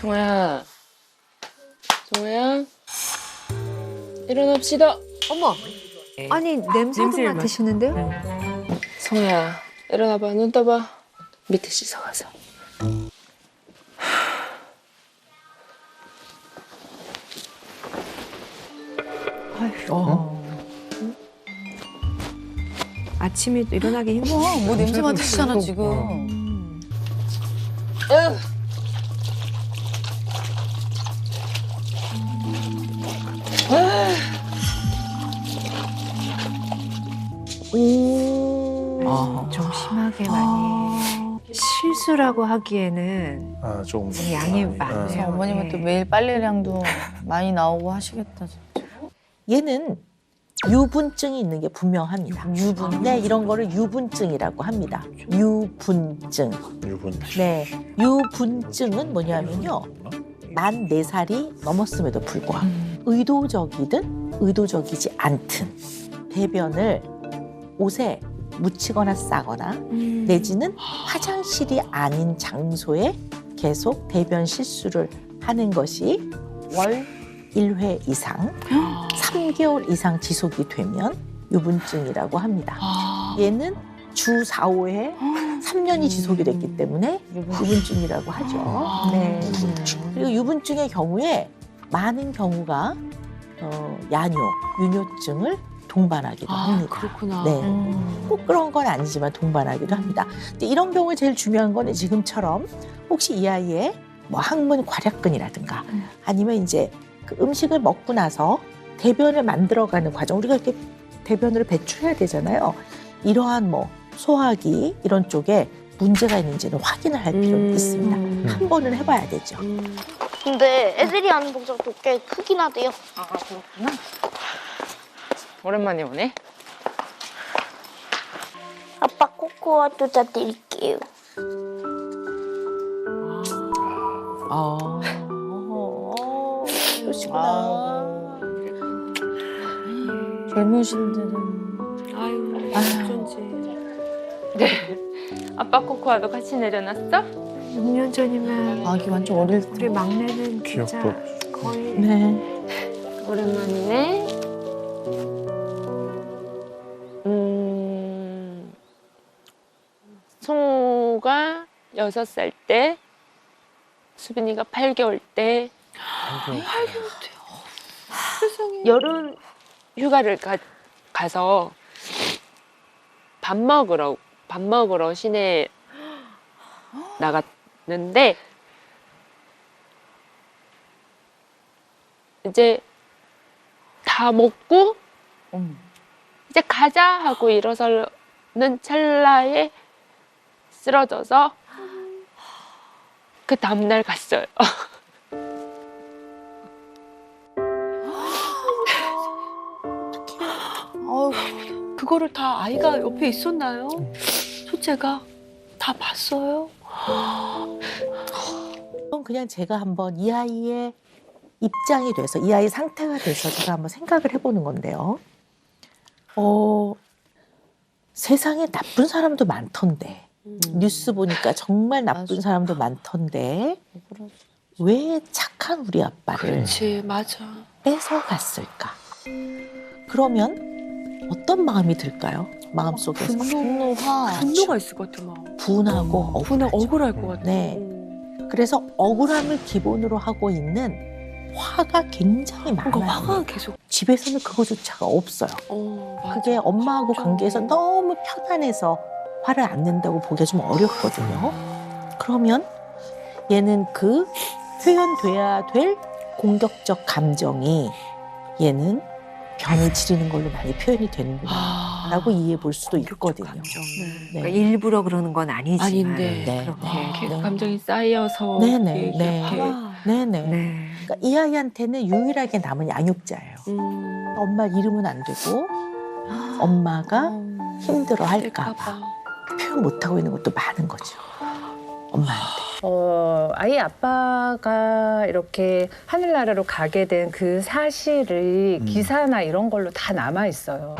성호야, 성호야, 일어납시다. 어머, 아니 냄새도 맡으시는데요? 성호야, 일어나봐, 눈 떠봐. 밑에 씻어가자. 아침에 또 일어나기 힘들어. 뭐 냄새 맡으시잖아 지금. 좀 심하게 많이 실수라고 하기에는 아, 조금 양이 많이. 많네요. 그래서 어머님은 또 매일 빨래량도 많이 나오고 하시겠다. 진짜. 얘는 유분증이 있는 게 분명합니다. 유분. 네, 이런 거를 유분증이라고 합니다. 유분증. 유분. 네, 유분증은 뭐냐면요. 만 4살이 넘었음에도 불구하고 의도적이든 의도적이지 않든 대변을 옷에 묻히거나 싸거나 내지는 화장실이 아닌 장소에 계속 대변 실수를 하는 것이 월 1회 이상 3개월 이상 지속이 되면 유분증이라고 합니다. 얘는 주 4, 5회 3년이 지속이 됐기 때문에 유분증이라고 하죠. 네. 그리고 유분증의 경우에 많은 경우가 야뇨, 유뇨증을 동반하기도 합니다. 그렇구나. 네. 꼭 그런 건 아니지만 동반하기도 합니다. 근데 이런 경우에 제일 중요한 거는 지금처럼 혹시 이 아이의 뭐 항문 괄약근이라든가 아니면 이제 그 음식을 먹고 나서 대변을 만들어가는 과정, 우리가 이렇게 대변을 배출해야 되잖아요. 이러한 뭐 소화기 이런 쪽에 문제가 있는지는 확인을 할 필요가 있습니다. 한 번은 해봐야 되죠. 근데 애들이 하는 동작도 꽤 크긴 하대요. 아, 그렇구나. 오랜만에 오네. 아빠 코코아 도자 드릴게요. 그러시구나. 젊으신 데는 아유, 어쩐지. 네. 아빠 코코아도 같이 내려놨어? 6년 전이면 아기 완전 어릴 때. 우리 막내는 진짜 기억도 거의 네. 오랜만이네. 성우가 6살 때, 수빈이가 8개월 때, 여름 휴가를 가서 밥 먹으러 시내에 나갔는데, 이제 다 먹고 이제 가자 하고 일어서는 찰나에 쓰러져서 그 다음날 갔어요. 그거를 다 아이가 옆에 있었나요? 첫째가 다 봤어요? 그럼 그냥 제가 한번 이 아이의 입장이 돼서 이 아이 상태가 돼서 제가 한번 생각을 해보는 건데요. 세상에 나쁜 사람도 많던데 뉴스 보니까 정말 나쁜 사람도 많던데 왜 착한 우리 아빠를 그렇지, 맞아. 뺏어갔을까? 그러면 어떤 마음이 들까요? 마음속에서 분노가 있을 것 같아, 막. 분하고 분하 억울하죠. 억울할 것 같아. 네. 그래서 억울함을 기본으로 하고 있는 화가 굉장히 많아요. 그러니까 화가 계속. 집에서는 그거조차가 없어요. 맞아. 그게 엄마하고 관계에서 너무 편안해서 화를 안 낸다고 보기가 좀 어렵거든요. 그러면 얘는 그 표현돼야 될 공격적 감정이 얘는 병이 지르는 걸로 많이 표현이 되는구나 라고 이해해 볼 수도 있거든요. 그러니까 일부러 그러는 건 아니지만 아닌데. 네, 그렇게. 이렇게 감정이 쌓여서 네네, 이렇게 네. 네네. 네. 그러니까 이 아이한테는 유일하게 남은 양육자예요. 엄마 잃으면 안 되고 엄마가 힘들어 할까 봐 표현 못하고 있는 것도 많은 거죠. 엄마한테. 아이 아빠가 이렇게 하늘나라로 가게 된 그 사실이 기사나 이런 걸로 다 남아 있어요.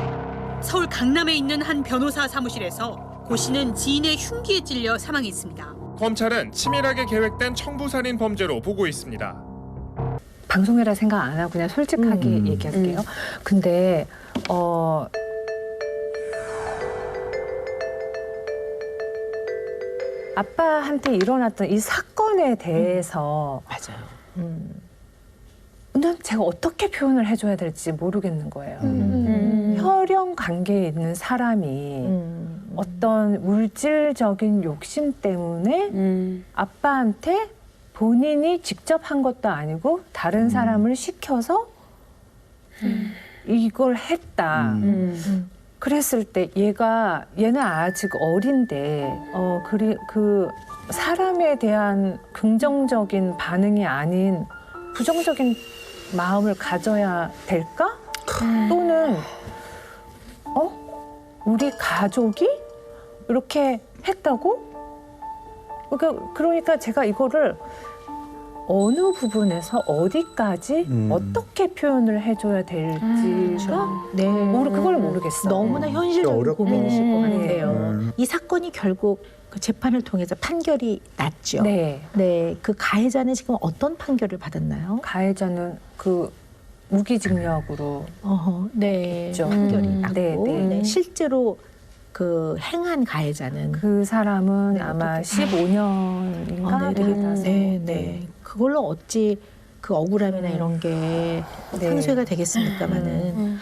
서울 강남에 있는 한 변호사 사무실에서 고 씨는 지인의 흉기에 찔려 사망했습니다. 검찰은 치밀하게 계획된 청부살인 범죄로 보고 있습니다. 방송이라 생각 안 하고 그냥 솔직하게 얘기할게요. 근데 아빠한테 일어났던 이 사건에 대해서 맞아요. 난 제가 어떻게 표현을 해줘야 될지 모르겠는 거예요. 혈연 관계에 있는 사람이 어떤 물질적인 욕심 때문에 아빠한테 본인이 직접 한 것도 아니고 다른 사람을 시켜서 이걸 했다. 그랬을 때 얘는 아직 어린데 그 사람에 대한 긍정적인 반응이 아닌 부정적인 마음을 가져야 될까? 또는 우리 가족이 이렇게 했다고? 그러니까 제가 이거를 어느 부분에서 어디까지 어떻게 표현을 해줘야 될지가 그걸 모르겠어요. 너무나 현실적인 어렵다. 고민이실 것 같아요. 네. 이 사건이 결국 그 재판을 통해서 판결이 났죠. 네. 네, 그 가해자는 지금 어떤 판결을 받았나요? 가해자는 그 무기징역으로 네, 있죠. 판결이 났고 네, 네. 네, 실제로 그 행한 가해자는 그 사람은 네, 아마 어떻게- 15년인가 네. 그걸로 어찌 그 억울함이나 이런 게 상쇄가 되겠습니까마는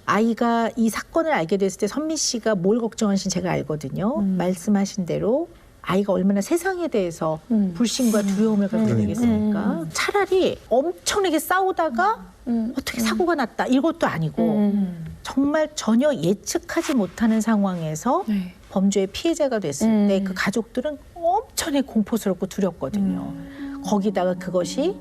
아이가 이 사건을 알게 됐을 때 선미 씨가 뭘 걱정하신 제가 알거든요. 말씀하신 대로 아이가 얼마나 세상에 대해서 불신과 두려움을 갖게 되겠습니까? 차라리 엄청나게 싸우다가 어떻게 사고가 났다 이것도 아니고 정말 전혀 예측하지 못하는 상황에서 범죄의 피해자가 됐을 때 그 가족들은 엄청나게 공포스럽고 두렵거든요. 거기다가 그것이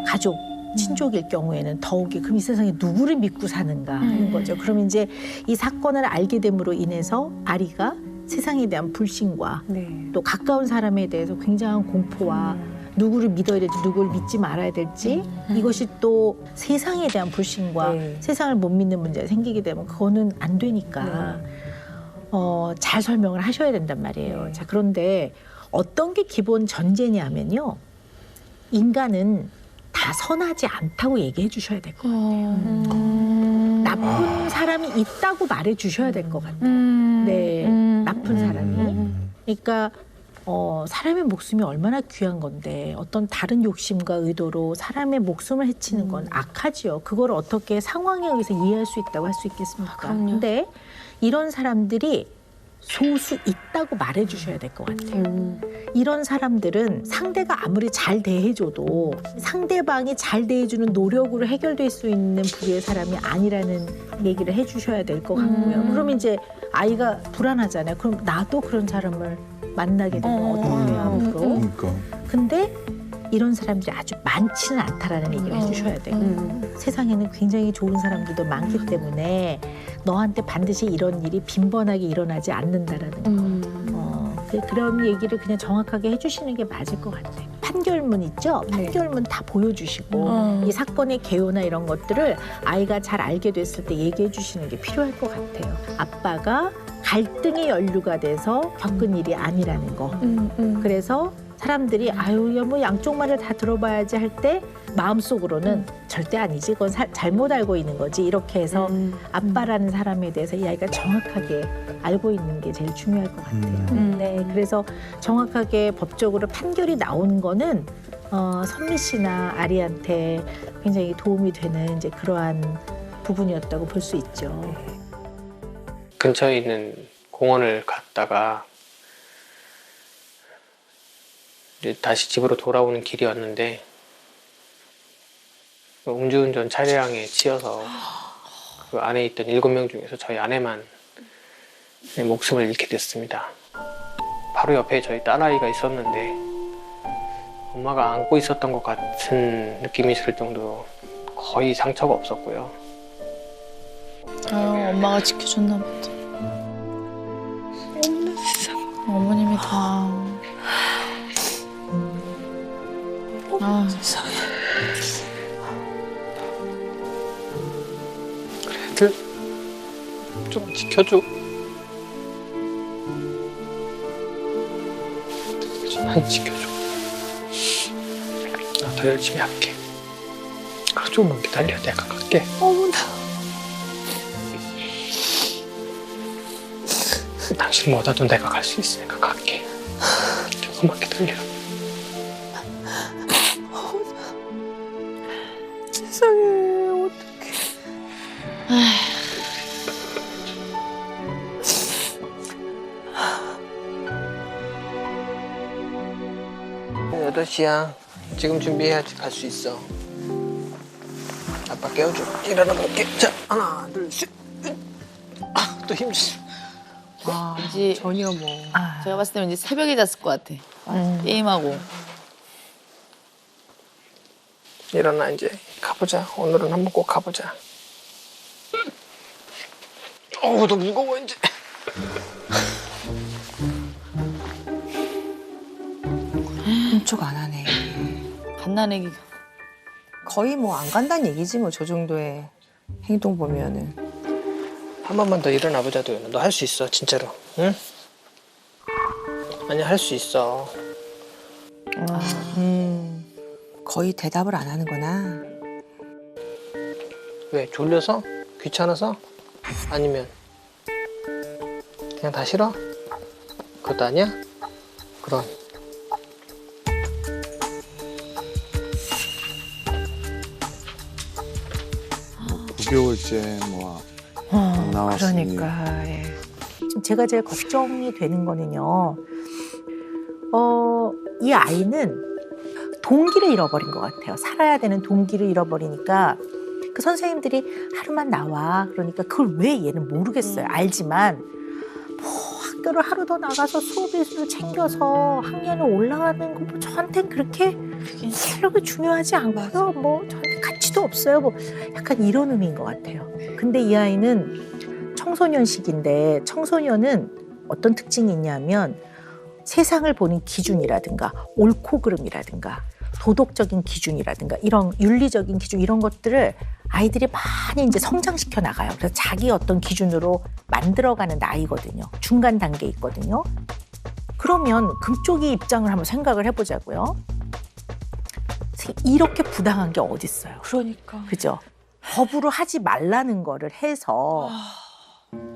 가족, 친족일 경우에는 더욱이 그럼 이 세상에 누구를 믿고 사는가 하는 거죠. 그럼 이제 이 사건을 알게 됨으로 인해서 아리가 세상에 대한 불신과 또 가까운 사람에 대해서 굉장한 공포와 누구를 믿어야 될지 누구를 믿지 말아야 될지 이것이 또 세상에 대한 불신과 세상을 못 믿는 문제가 생기게 되면 그거는 안 되니까 잘 설명을 하셔야 된단 말이에요. 자, 그런데 어떤 게 기본 전제냐면요. 인간은 다 선하지 않다고 얘기해 주셔야 될 것 같아요. 나쁜 사람이 있다고 말해 주셔야 될 것 같아요. 네, 나쁜 사람이. 그러니까 사람의 목숨이 얼마나 귀한 건데 어떤 다른 욕심과 의도로 사람의 목숨을 해치는 건 악하지요. 그걸 어떻게 상황에 의해서 이해할 수 있다고 할 수 있겠습니까? 근데 이런 사람들이 소수 있다고 말해 주셔야 될 것 같아요. 이런 사람들은 상대가 아무리 잘 대해줘도 상대방이 잘 대해주는 노력으로 해결될 수 있는 부류의 사람이 아니라는 얘기를 해 주셔야 될 것 같고요. 그럼 이제 아이가 불안하잖아요. 그럼 나도 그런 사람을 만나게 되면 어떻게 해요, 앞으로. 그러니까. 근데 이런 사람들이 아주 많지는 않다라는 얘기를 해주셔야 돼요. 세상에는 굉장히 좋은 사람들도 많기 때문에 너한테 반드시 이런 일이 빈번하게 일어나지 않는다라는 거. 그런 얘기를 그냥 정확하게 해주시는 게 맞을 것 같아요. 판결문 있죠? 판결문 다 보여주시고 이 사건의 개요나 이런 것들을 아이가 잘 알게 됐을 때 얘기해 주시는 게 필요할 것 같아요. 아빠가 갈등의 연루가 돼서 겪은 일이 아니라는 거. 그래서 사람들이 아유 뭐 양쪽 말을 다 들어봐야지 할 때 마음속으로는 절대 아니지 그건 잘못 알고 있는 거지 이렇게 해서 아빠라는 사람에 대해서 이 아이가 정확하게 알고 있는 게 제일 중요할 것 같아요. 네, 그래서 정확하게 법적으로 판결이 나온 거는 선미 씨나 아리한테 굉장히 도움이 되는 이제 그러한 부분이었다고 볼 수 있죠. 근처에 있는 공원을 갔다가 이제 다시 집으로 돌아오는 길이었는데 음주운전 차량에 치여서 그 안에 있던 7명 중에서 저희 아내만 목숨을 잃게 됐습니다. 바로 옆에 저희 딸아이가 있었는데 엄마가 안고 있었던 것 같은 느낌이 들 정도로 거의 상처가 없었고요. 엄마가 지켜줬나 보다. 어머님이 다. 세상에. 그래, 애들 좀 지켜줘. 많이 지켜줘. 나 더 열심히 할게. 하루 조금만 기다려. 내가 갈게. 당신 못와도 내가 갈 수 있으니까 갈게. 조금만 기다려. 세상에 어떡해. 8시야. 지금 준비해야지 갈 수 있어. 아빠 깨워줘. 일어나 볼게. 자, 하나, 둘, 셋. 아, 또 힘주세요. 왠지 전혀 뭐. 제가 봤을 때 왠지 새벽에 잤을 것 같아. 게임하고. 일어나 이제 가보자. 오늘은 한번 꼭 가보자. 어우, 더 무거워 이제. 훔쪽 안 하네. 갓난애기가. 거의 뭐 안 간다는 얘기지 뭐 저 정도의 행동 보면은. 한 번만 더 일어나 보자, 도연아. 너 할 수 있어, 진짜로. 응? 아니, 할 수 있어. 거의 대답을 안 하는구나. 왜? 졸려서? 귀찮아서? 아니면 그냥 다 싫어? 그것도 아니야? 그럼. 안 나왔으니. 그러니까 지금 제가 제일 걱정이 되는 거는요. 이 아이는 동기를 잃어버린 것 같아요. 살아야 되는 동기를 잃어버리니까 그 선생님들이 하루만 나와 그러니까 그걸 왜 얘는 모르겠어요. 알지만 뭐 학교를 하루 더 나가서 수업 일수를 챙겨서 학년을 올라가는 거 뭐 저한테는 그렇게 그렇게 중요하지 않고요. 뭐 저한테 가치도 없어요. 뭐 약간 이런 의미인 것 같아요. 근데 이 아이는 청소년식인데 청소년은 어떤 특징이 있냐면 세상을 보는 기준이라든가 옳고 그름이라든가 도덕적인 기준이라든가 이런 윤리적인 기준 이런 것들을 아이들이 많이 이제 성장시켜 나가요. 그래서 자기 어떤 기준으로 만들어가는 나이거든요. 중간 단계에 있거든요. 그러면 금쪽이 입장을 한번 생각을 해보자고요. 이렇게 부당한 게 어디 있어요? 그러니까. 그죠? 법으로 하지 말라는 거를 해서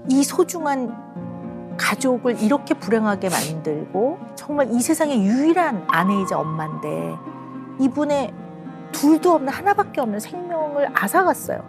이 소중한 가족을 이렇게 불행하게 만들고 정말 이 세상의 유일한 아내이자 엄마인데 이분의 둘도 없는 하나밖에 없는 생명을 앗아갔어요.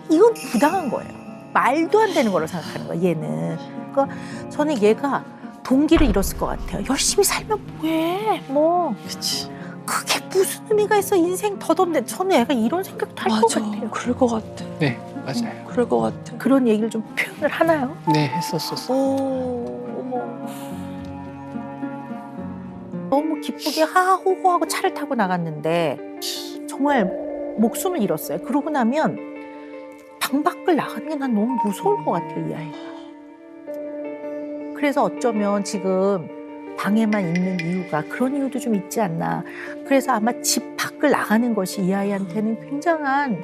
이건 부당한 거예요. 말도 안 되는 거라고 생각하는 거예요, 얘는. 그러니까 저는 얘가 동기를 잃었을 것 같아요. 열심히 살면 뭐해, 뭐. 그치. 그게 무슨 의미가 있어, 인생 덧없는데. 저는 애가 이런 생각도 할 것 같아요. 그럴 것 같아. 네, 맞아요. 그럴 것 같아. 그런 얘기를 좀 표현을 하나요? 네, 했었었어. 어머. 너무 기쁘게 하하호호하고 차를 타고 나갔는데 정말 목숨을 잃었어요. 그러고 나면 방 밖을 나가는 게 난 너무 무서울 것 같아요, 이 아이가. 그래서 어쩌면 지금 방에만 있는 이유가 그런 이유도 좀 있지 않나. 그래서 아마 집 밖을 나가는 것이 이 아이한테는 굉장한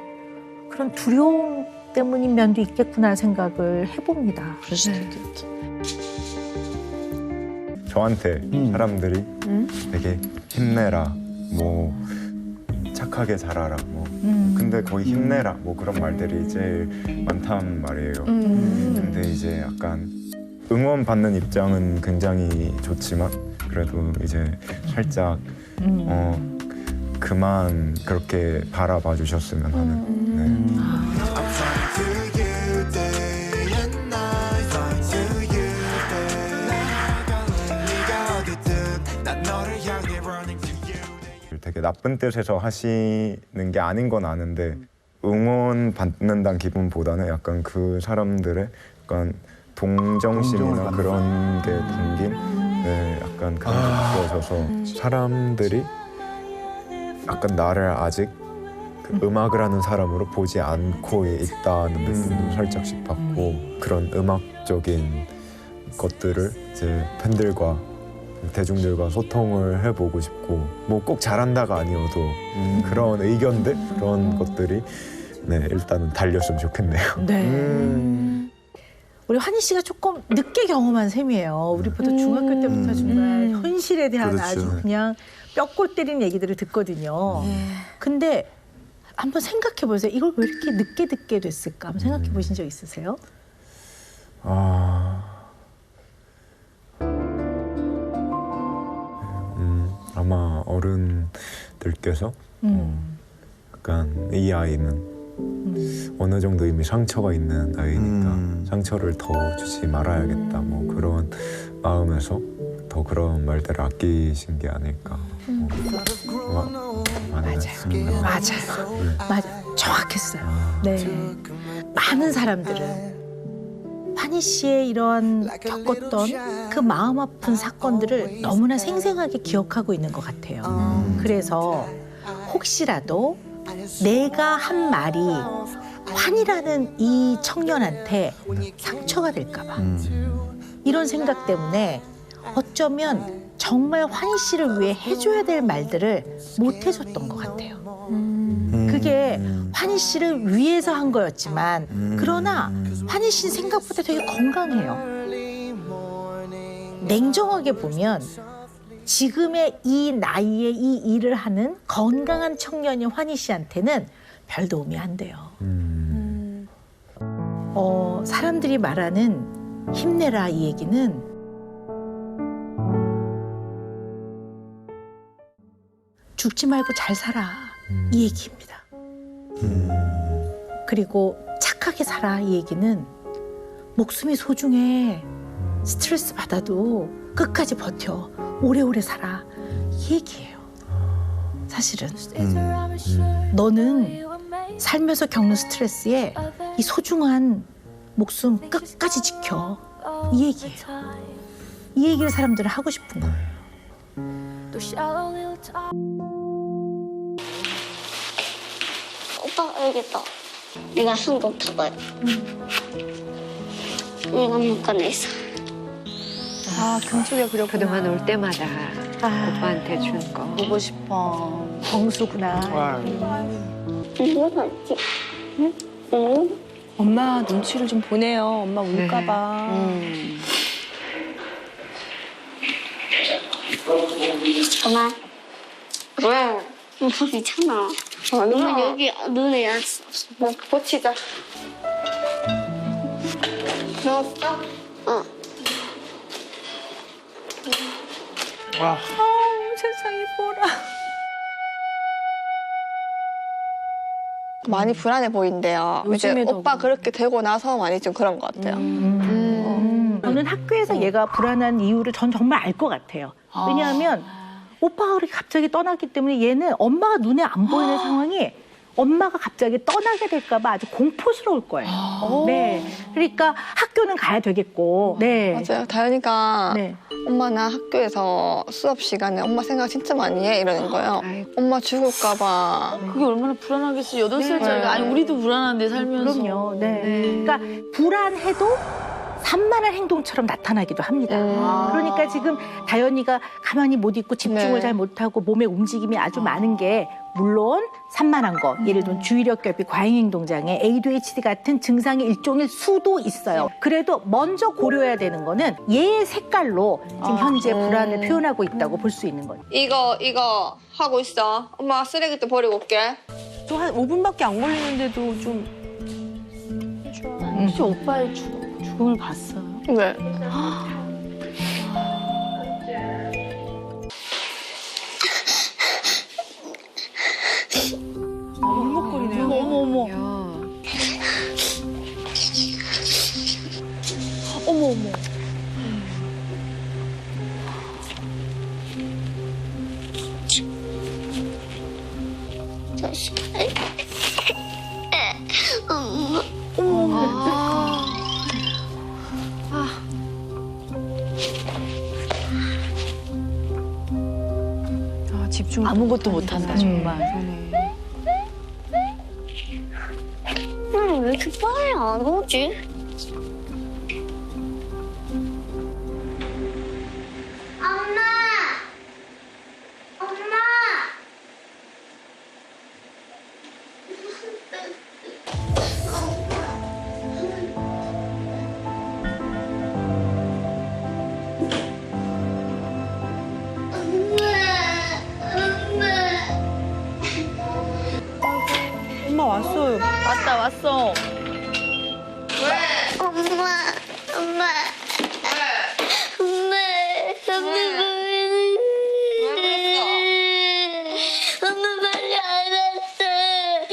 그런 두려움 때문인 면도 있겠구나 생각을 해봅니다. 그럴 수도 있겠다. 저한테 사람들이 되게 힘내라, 뭐 착하게 자라라, 뭐 근데 거의 힘내라, 뭐 그런 말들이 제일 많단 말이에요. 근데 이제 약간 응원받는 입장은 굉장히 좋지만 그래도 이제 살짝 그만 그렇게 바라봐 주셨으면 하는. 네. 되게 나쁜 뜻에서 하시는 게 아닌 건 아는데 응원받는다는 기분보다는 약간 그 사람들의 약간 동정심이나 그런 게 담긴 네, 약간 그런 게 느껴져서 사람들이 약간 나를 아직 그 음악을 하는 사람으로 보지 않고 있다는 느낌도 살짝씩 받고 그런 음악적인 것들을 이제 팬들과 대중들과 소통을 해보고 싶고 뭐 꼭 잘한다가 아니어도 그런 의견들 그런 것들이 네 일단은 달렸으면 좋겠네요. 네. 우리 환희 씨가 조금 늦게 경험한 셈이에요. 우리보다 중학교 때부터 정말 현실에 대한 그렇죠. 아주 그냥 뼈골 때리는 얘기들을 듣거든요. 근데 한번 생각해 보세요. 이걸 왜 이렇게 늦게 듣게 됐을까? 한번 생각해 보신 적 있으세요? 아마 어른들께서 약간 이 아이는 어느 정도 이미 상처가 있는 아이니까 상처를 더 주지 말아야겠다 뭐 그런 마음에서 더 그런 말들을 아끼신 게 아닐까. 맞아요. 맞아요. 정확했어요. 네. 많은 사람들은 환희 씨의 이런 겪었던 그 마음 아픈 사건들을 너무나 생생하게 기억하고 있는 것 같아요. 그래서 혹시라도 내가 한 말이 환이라는 이 청년한테 상처가 될까 봐 이런 생각 때문에 어쩌면 정말 환희 씨를 위해 해줘야 될 말들을 못 해줬던 것 같아요. 그게 환희 씨를 위해서 한 거였지만 그러나 환희 씨는 생각보다 되게 건강해요. 냉정하게 보면 지금의 이 나이에 이 일을 하는 건강한 청년인 환희 씨한테는 별 도움이 안 돼요. 사람들이 말하는 힘내라 이 얘기는 죽지 말고 잘 살아 이 얘기입니다. 그리고 착하게 살아 이 얘기는 목숨이 소중해. 스트레스 받아도 끝까지 버텨. 오래오래 살아. 이 얘기예요. 사실은. 너는 살면서 겪는 스트레스에 이 소중한 목숨 끝까지 지켜. 이 얘기예요. 이 얘기를 사람들은 하고 싶은 거예요. 오빠 알겠다. 내가 한국 타봐요. 내가 못 가냈어. 아, 금쪽에 그렸구나. 그동안 올 때마다 오빠한테 준 거. 보고 싶어. 정수구나. 누가 봤지? 응? 엄마 눈치를 좀 보내요. 엄마 울까봐. 잠깐만. 왜? 뭐 괜찮아. 너무 여기 눈에 얇았어. 뭐 고치자. 넣었어? 응. 세상에 보라. 많이 불안해 보인대요. 이제 요즘에도 오빠 그렇게 되고 나서 많이 좀 그런 것 같아요. 저는 학교에서 얘가 불안한 이유를 전 정말 알 것 같아요. 왜냐하면 오빠가 그렇게 갑자기 떠났기 때문에 얘는 엄마가 눈에 안 보이는 상황이 엄마가 갑자기 떠나게 될까 봐 아주 공포스러울 거예요. 네. 그러니까 학교는 가야 되겠고. 네. 맞아요. 다현이가 네. 엄마 나 학교에서 수업 시간에 엄마 생각 진짜 많이 해 이러는 거예요. 엄마 죽을까 봐. 그게 얼마나 불안하겠어. 8살짜리가. 네. 아니 우리도 불안한데 살면서. 그럼요. 네. 그러니까 불안해도 산만한 행동처럼 나타나기도 합니다. 그러니까 지금 다현이가 가만히 못 있고 집중을 네. 잘 못하고 몸의 움직임이 아주 많은 게 물론 산만한 거, 예를 들면 주의력 결핍, 과잉행동장애, ADHD 같은 증상의 일종일 수도 있어요. 그래도 먼저 고려해야 되는 거는 얘의 색깔로 지금 현재 불안을 표현하고 있다고 볼 수 있는 거죠. 이거 하고 있어. 엄마 쓰레기도 버리고 올게. 또 한 5분밖에 안 걸리는데도 좀. 혹시 오빠의 죽음을 봤어요? 네. 울먹거리네요. 어머. 어머. 집중. 아무것도 못한다 정말. 왜 이렇게 빨리 안 오지? 엄마! 엄마! 왔어. 엄마, 엄마. 엄마, 엄마 빨리 안 왔어.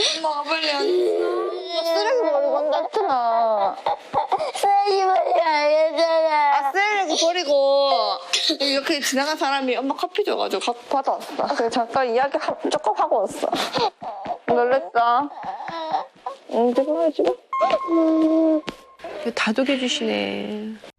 엄마가 빨리 안 왔어. 쓰레기 버리고 온다잖아. 쓰레기 빨리 안 왔잖아. 쓰레기 버리고 이렇게 지나간 사람이 엄마 커피 줘가지고 받아왔어. 그래서 잠깐 이야기 조금 하고 왔어. 놀랬어? 응, 지금. 다독여 주시네.